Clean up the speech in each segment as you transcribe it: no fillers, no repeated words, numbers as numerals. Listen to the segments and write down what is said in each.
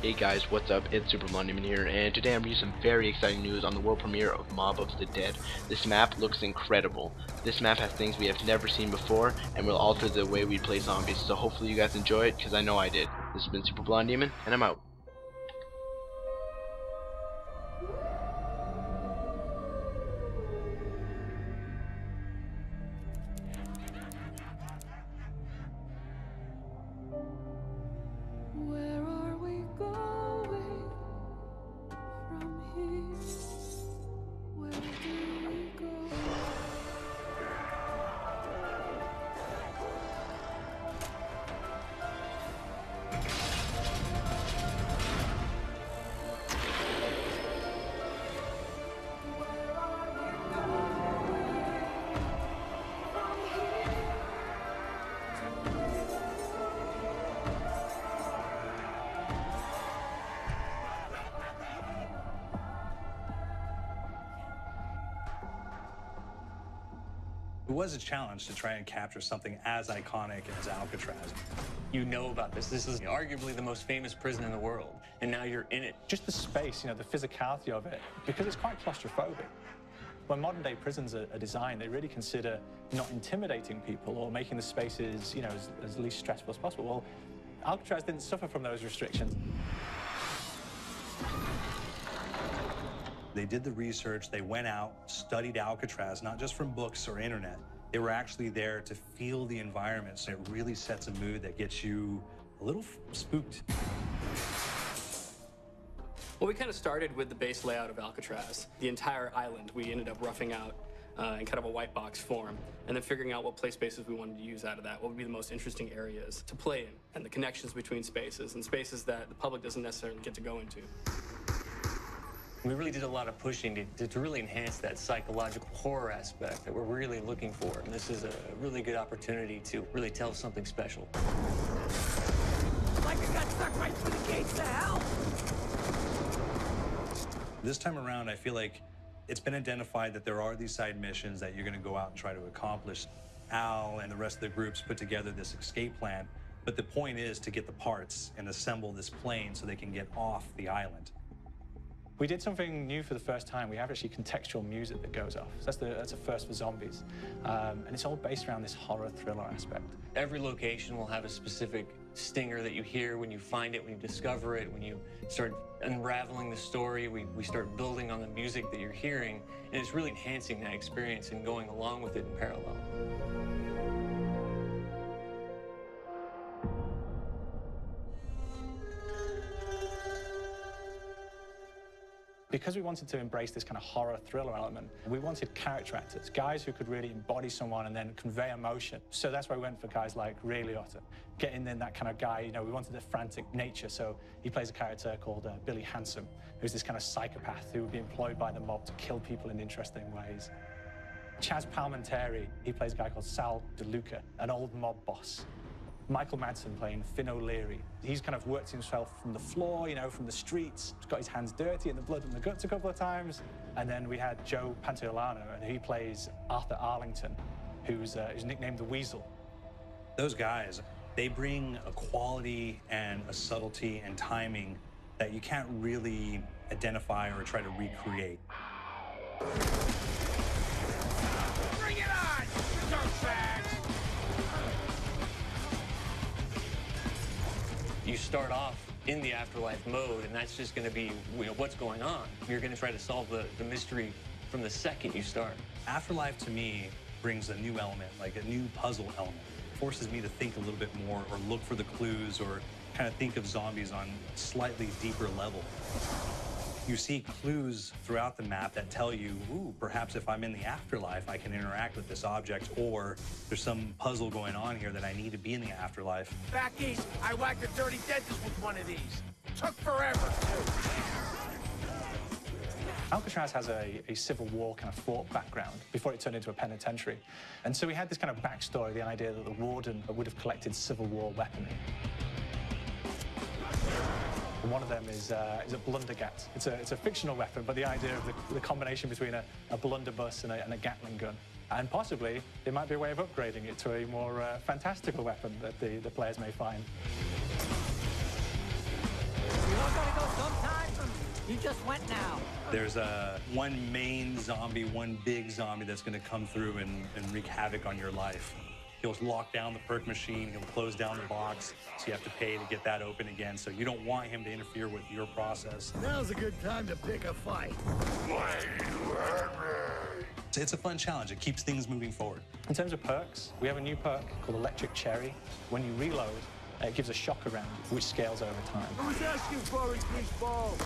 Hey guys, what's up? It's Supermondemon here, and today I'm bringing you some very exciting news on the world premiere of Mob of the Dead. This map looks incredible. This map has things we have never seen before, and will alter the way we play zombies, so hopefully you guys enjoy it, because I know I did. This has been Supermondemon, and I'm out. Where are we going from here? Where do we go? Where are we going from here? It was a challenge to try and capture something as iconic as Alcatraz. You know about this. This is arguably the most famous prison in the world, and now you're in it. Just the space, the physicality of it, because it's quite claustrophobic. When modern day prisons are designed, they really consider not intimidating people or making the spaces, as least stressful as possible. Well, Alcatraz didn't suffer from those restrictions. They did the research, they went out, studied Alcatraz, not just from books or internet. They were actually there to feel the environment, so it really sets a mood that gets you a little spooked. Well, we kind of started with the base layout of Alcatraz. The entire island we ended up roughing out in kind of a white box form, and then figuring out what play spaces we wanted to use out of that, what would be the most interesting areas to play in, and the connections between spaces, and spaces that the public doesn't necessarily get to go into. We really did a lot of pushing to really enhance that psychological horror aspect that we're really looking for. And this is a really good opportunity to really tell something special. Like I got stuck right through the gates to hell. This time around, I feel like it's been identified that there are these side missions that you're going to go out and try to accomplish. Al and the rest of the groups put together this escape plan, but the point is to get the parts and assemble this plane so they can get off the island. We did something new for the first time. We have actually contextual music that goes off. So that's a first for zombies. And it's all based around this horror thriller aspect. Every location will have a specific stinger that you hear when you find it, when you discover it, when you start unraveling the story. We start building on the music that you're hearing, and it's really enhancing that experience and going along with it in parallel. Because we wanted to embrace this kind of horror thriller element, we wanted character actors, guys who could really embody someone and then convey emotion. So that's why we went for guys like Ray Liotta, getting in that kind of guy, we wanted a frantic nature. So he plays a character called Billy Handsome, who's this kind of psychopath who would be employed by the mob to kill people in interesting ways. Chaz Palminteri, he plays a guy called Sal DeLuca, an old mob boss. Michael Madsen playing Finn O'Leary. He's kind of worked himself from the floor, from the streets. He's got his hands dirty in the blood and the guts a couple of times. And then we had Joe Pantoliano, and he plays Arthur Arlington, who's nicknamed the Weasel. Those guys, they bring a quality and a subtlety and timing that you can't really identify or try to recreate. Bring it on, dirtbags! You start off in the afterlife mode, and that's just going to be what's going on. You're going to try to solve the mystery from the second you start. Afterlife, to me, brings a new element, like a new puzzle element. It forces me to think a little bit more or look for the clues or kind of think of zombies on a slightly deeper level. You see clues throughout the map that tell you, ooh, perhaps if I'm in the afterlife, I can interact with this object, or there's some puzzle going on here that I need to be in the afterlife. Back east, I whacked a dirty dentist with one of these. Took forever, too. Alcatraz has a Civil War kind of fort background before it turned into a penitentiary. And so we had this kind of backstory, the idea that the warden would have collected Civil War weaponry. And one of them is a blundergat. It's a fictional weapon, but the idea of the combination between a blunderbuss and a Gatling gun. And possibly, there might be a way of upgrading it to a more fantastical weapon that the players may find. You want just went now. There's one main zombie, one big zombie that's going to come through and wreak havoc on your life. He'll lock down the perk machine, he'll close down the box, so you have to pay to get that open again. So you don't want him to interfere with your process. Now's a good time to pick a fight. It's a fun challenge. It keeps things moving forward. In terms of perks, we have a new perk called Electric Cherry. When you reload, it gives a shock around, which scales over time. Who's asking for increased balls?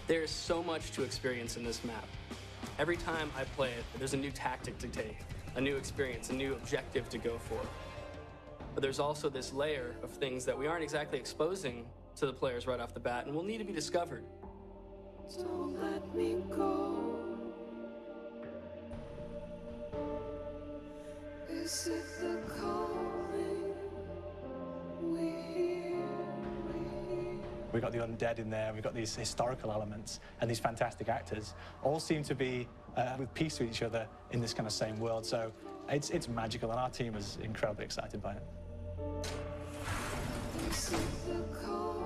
There's so much to experience in this map. Every time I play it, there's a new tactic to take, a new experience, a new objective to go for. But there's also this layer of things that we aren't exactly exposing to the players right off the bat and will need to be discovered. Don't let me go. Is it the calling we hear? We've got the undead in there, we've got these historical elements, and these fantastic actors all seem to be with peace with each other in this kind of same world. So it's magical, and our team is incredibly excited by it. Is it the calling?